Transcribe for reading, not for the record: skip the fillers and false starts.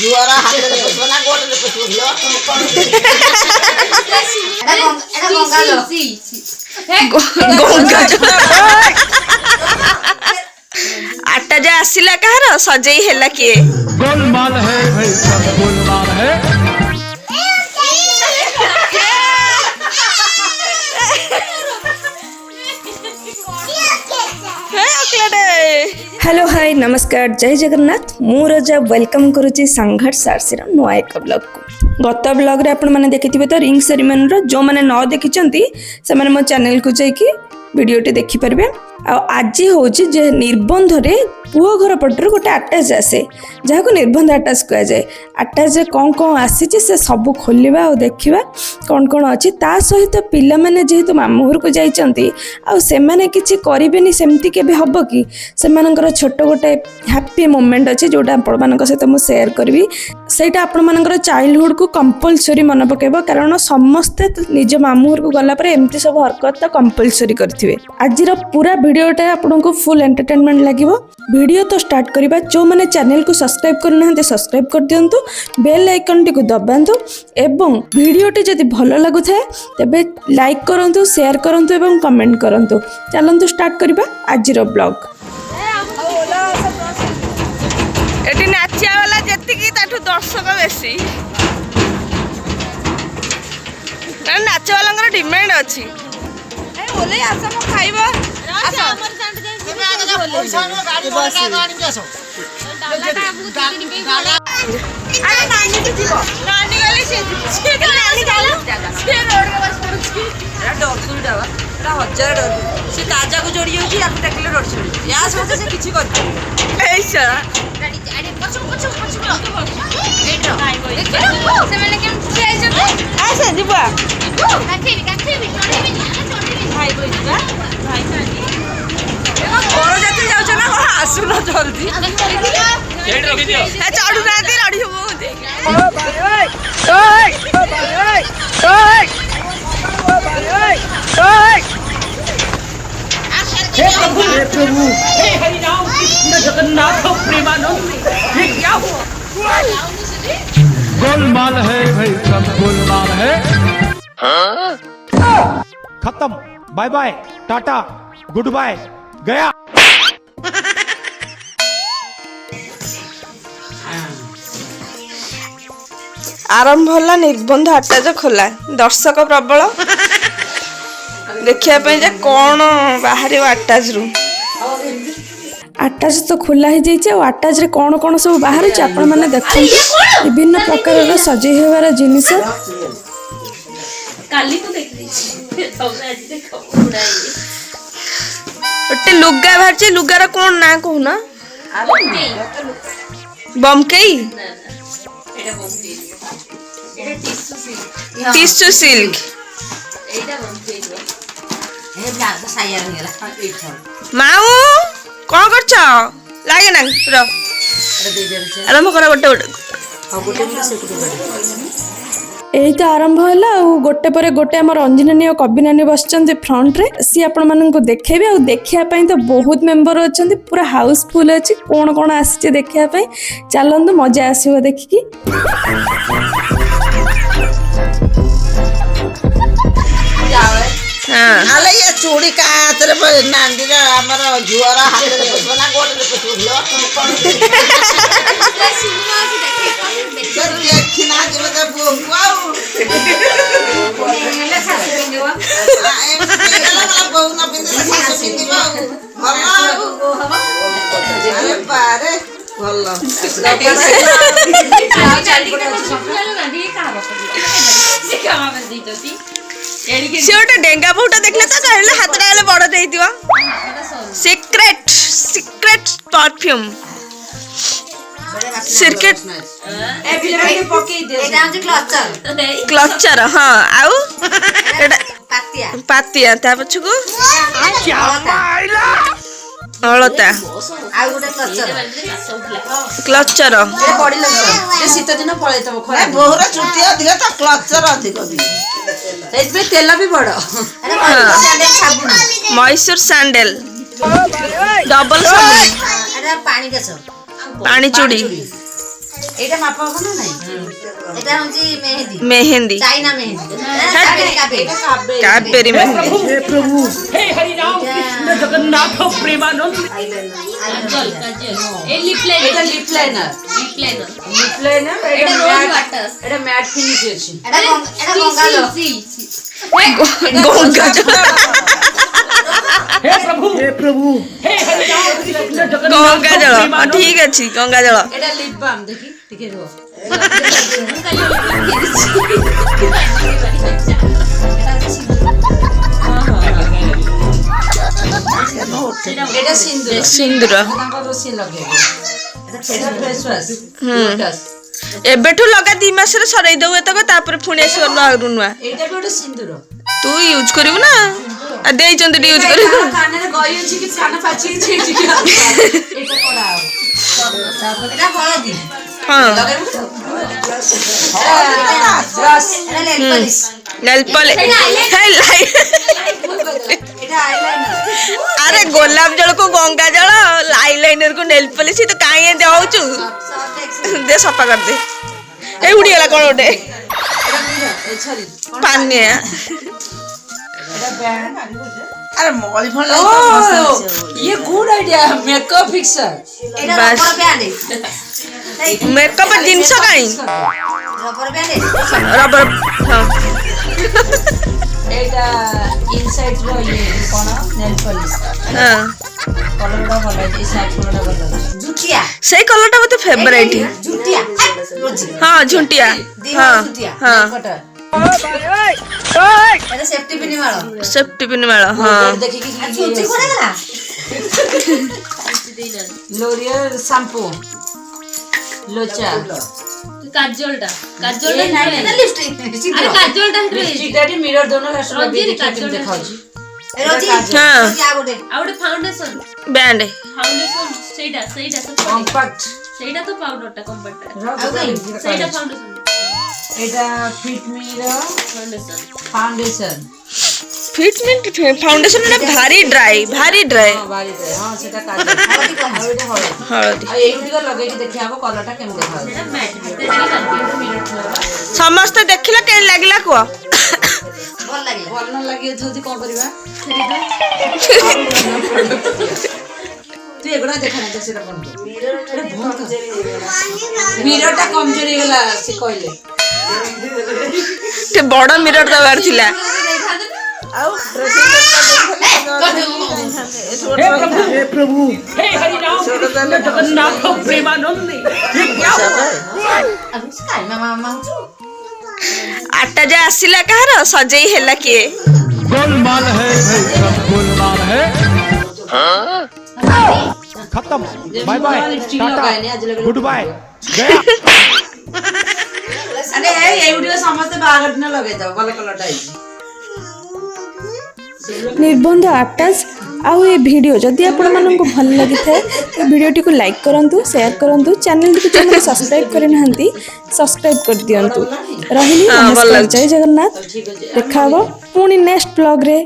जुआरा हाथ में सोना गोट में कुछ लो आटा जे आसिला कहार सजई हेला किए गोलमाल है भाई सब गोलमाल है। हेलो हाय नमस्कार जय जगन्नाथ मु रजा वेलकम करुच्ची संघर्ष आरसीर नुआ एक ब्लॉग को गत ब्लॉग रे आपण माने देखिथिबे तो रिंग सेरेमनी रो जो माने न देखिचंती से माने मो चैनल को जाइकी वीडियोटी देखि परबे। आज हूँ जे निबंध रे पुओ घर पटर गोटे आटाच आसे जहाँ को निबंध आटाच कह जाए। आटाच कौन कौन आसी से सब खोलिबा और देखिबा कौन कौन अच्छी ता सहित पिला माने जेहेतु मामू घर को जाइचंती आ सेमाने किछि करिबेनी सेमती केबे हबो कि सेमानकर छोट गोटे हैप्पी मोमेंट अच्छे जोटा आपण मानक सहित मु शेयर करबी सेटा आपण मानकर चाइल्डहुड को कंपलसरी मन पकेबो कारण समस्ते निज मामू घर को गला पर एमती सब हरकत तो कंपलसरी करथिबे। आज पूरा वीडियोटा आपको फुल एंटरटेनमेंट लगिवो। वीडियो तो स्टार्ट करिबा जो माने चैनल को सब्सक्राइब करना सब्सक्राइब कर दियंतु बेल आइकन टी को दबांतु एवं वीडियोटी जदि भलो लागु थाए तबे लाइक करंतु शेयर करंतु एवं कमेंट करंतु। चलंतु स्टार्ट करिबा आजिरो ब्लॉग। एटी नाचिया वाला जति की ताठु दर्शक बेसी कारण नाच वाला डिमांड अछि ए बोले आसा म खाइबो आसा हमर जांट जाई बोले गाड़ी के आसो डालाटा आबू 3 दिन पे गाड़ा अरे नानी तो जीवो नानी वाली से नानी जाला से रोड के बस पड़ुची अरे डर सुन जावा एरा हजार डर से ताजा को जोड़ी होची आपटा किलो डर सुन या सोचे से किछि कर ऐसा गाड़ी अरे पछो पछो पछो एटो देखो से मैंने केम से आइछते ऐसे जीवा काठी भाई कोई जा भाई सानी बड़ जाते जाउछ ना आसु न जल्दी सेट रखि दियो ए चढ़ू नाती लड़ी हो होते ओ भाई ओए ओ भाई ओए ओ भाई ओए हे प्रभु हे हरि राम कृष्ण जगन्नाथ प्रेमानंद ये क्या हुआ गोलमाल है भाई सब गोलमाल है। खत्म बाय बाय टाटा गुड बाय गया। आरंभ होला निबंध आटाज खोला दर्शक प्रबल देखिया पे जे कौन बाहर आटाज रू आटाज तो खोला ही जाइए और आटाज रे कौन कौन सब बाहर आपण माने देखते विभिन्न प्रकार सजई होवार जिनिस काली तो देखली सब आज देखो ओटे लुगा बाहर लुगार कौन ना कहूना बमकेई टिश्यू सिल्क माऊ कौन करछ लागे ना र आरंभ कर गोटे यही तो आरंभ है गोटे पर गोटे आम रंजनानी और कवि नानी बसचंद फ्रंट रे सी आपण मानक देखेबे और देखिया पई तो बहुत मेंबर अछंती पूरा हाउसफुल अछि कोन कोन आसी देखिया पई चलंतु मजा आसीबो देखिकी। आले ये चूड़ी का हाथ रे नांदी रे हमर जुआरा हाथ में सोना गोट में कुछ लो देखिना जे बता बुआऊ ले सासु बिंदवा वाला बहु ना बिंदे सासु बिंदवा भलो अरे पारे भलो से गोटे डेंगा बहुटा देखले तो कहले हाथटा हेले बड़ देइतिवा सीक्रेट सीक्रेट परफ्यूम सिरकेट ए बिले पके दे एटा हम क्लचर क्लचर हां आउ एटा पातिया पातिया ता पछको अलता आ गोटे क्लचर ए बड़ी लग ए शीत दिन पळे तब खरा बोहरा चुटी अधिक त क्लचर अधिक भी एतबे तेल भी बड़ अरे सैंडल साबुन मैसूर सैंडल डबल साबुन अरे पानी केसो पानी चूड़ी ଏଇଟା ମାପ ହବ ନା ନାଇଁ? ଏଟା ହଉଛି ମେହେନ୍ଦି, मेहंदी ଚାଇନା ମେହେନ୍ଦି, कावेरी मेहंदी हे प्रभु हे हरि राम कृष्ण जगन्नाथ प्रेमानंद ଏଟା ଲିପ୍ ଲାଇନର, ଏଟା ମ୍ୟାଟ୍ ଫିନିଶ ଅଛି। ଏଟା ଗଙ୍ଗାଜଳ, हे प्रभु हे हरि राम कृष्ण जगन्नाथ गंगा जल ठीक अच्छी गंगा जल ଏଟା ଲିପ୍ ବାମ୍। ଦେଖି ଟିକେ ରୁହ। ଏଟା ସିନ୍ଦୁର, सिंदूर ତାଙ୍କ ରୋଷେଇ ଲଗେଇବେ। ଏଟା ଫେସ୍ ୱାଶ, ଲୋଟସ୍। एबेठू लगा 2 मास रे सराई दउ एतक तापर पुणी आसी आगु नुआ ଏଇଟା ବି ଗୋଟେ ସିନ୍ଦୁର। तू यूज करिवु ना आ देई चंद यूज करिवु କାନରେ ଗଇ ଅଛି କି କାନ ପାଚି ଛିଡି କି ଏଟା କଡା ହବ। ତାପରେ ଏଟା ହଳଦୀ हां ଲଗେଇବୁ ତ। ବ୍ରଶ, ଏଟା ନେଲ୍ ପଲିଶ, नेल पॉलिश हे लाई ଏଟା ଆଇଲାଇନର। अरे गोलाप जल को गंगा जल आईलाइनर को नेल पॉलिश तो काई ए देउचु दे सफा कर दे ए उड़ी गला कोन ओटे सॉरी पानी एटा बैंड। अरे मौली फोन ओ ये गुड आइडिया, मेकअप फिक्सर। एटा बस। रबर बैंड, मेकअप जिंस काई रबर बैंड। रबर हां एटा इनसाइड रो ये कोन नेल पॉलिश हां कलरटा ଭଲ ଅଛି, ସାଇड କଲରଟା ଭଲ ଅଛି। जुटिया से कलरटा मते फेवरेट जुटिया रोजी हां झुंटिया हां जुटिया हां कटर एटा सेफ्टी पिन वाला सेफ्टी पिन वाला हां देखि कि छुची कोना गला लोरियल शैम्पू लोचा काजलटा ये ना लिपस्टिक अरे काजलटा लिपस्टिक दाडी मिरर दोनों लास्ट में रोजी रे देखि काजल देखाउची। रोजी हाँ। रोजी आ गोटे आउटे फाउंडेशन बैंड सेटा कॉम्पैक्ट सेटा तो पाउडरटा कॉम्पैक्ट एटा सेटा foundation fit mirror foundation foundation fitment foundation ना भारी ड्राई बारी दे हां सेटा काजल आ एटा हळदी हळदी आ एई गुडी लगेई कि देखि आबो कलरटा केम देखाउ। सेटा मैट मिरर समस्त देखिला के लागला को भल लागला ଭଲ ନ ଲାଗି ଯଦି କଣ କରିବା ତୁ ଏଗୁଡା ଦେଖା ନା ସେଟା ବନ୍ଦ ମିରରଟା କମଜୋରି ହେଇଗଲା ସେ କହିଲେ। ते बड़ मिरर दबार थिला हे प्रभु हे हरि राम कृष्ण जगन्नाथ प्रेमानंद ये क्या हुआ अब स्काई मामा मामा आटा जे आसिला कहार सजई हेला किए गोलमाल है भाई सब गोलमाल है खत्म बाय बाय टाटा गुड बाय गया अरे ଏଇ ଭିଡିଓ ସମସ୍ତେ ବାହାଘର ଦିନ ଲଗେଇଦବ ଭଲ କଲରଟା ହେଇଛି। निर्बंध आटाच आउ ये वीडियो जदि आपण मानक भल लगी थाए तो वीडियो टी को लाइक करंतु शेयर करंतु चैनल को जो सब्सक्राइब करे नहंती सब्सक्राइब कर दियंतु रहिली नमस्कार जय जगन्नाथ देखा पुणी नेक्स्ट ब्लॉग रे।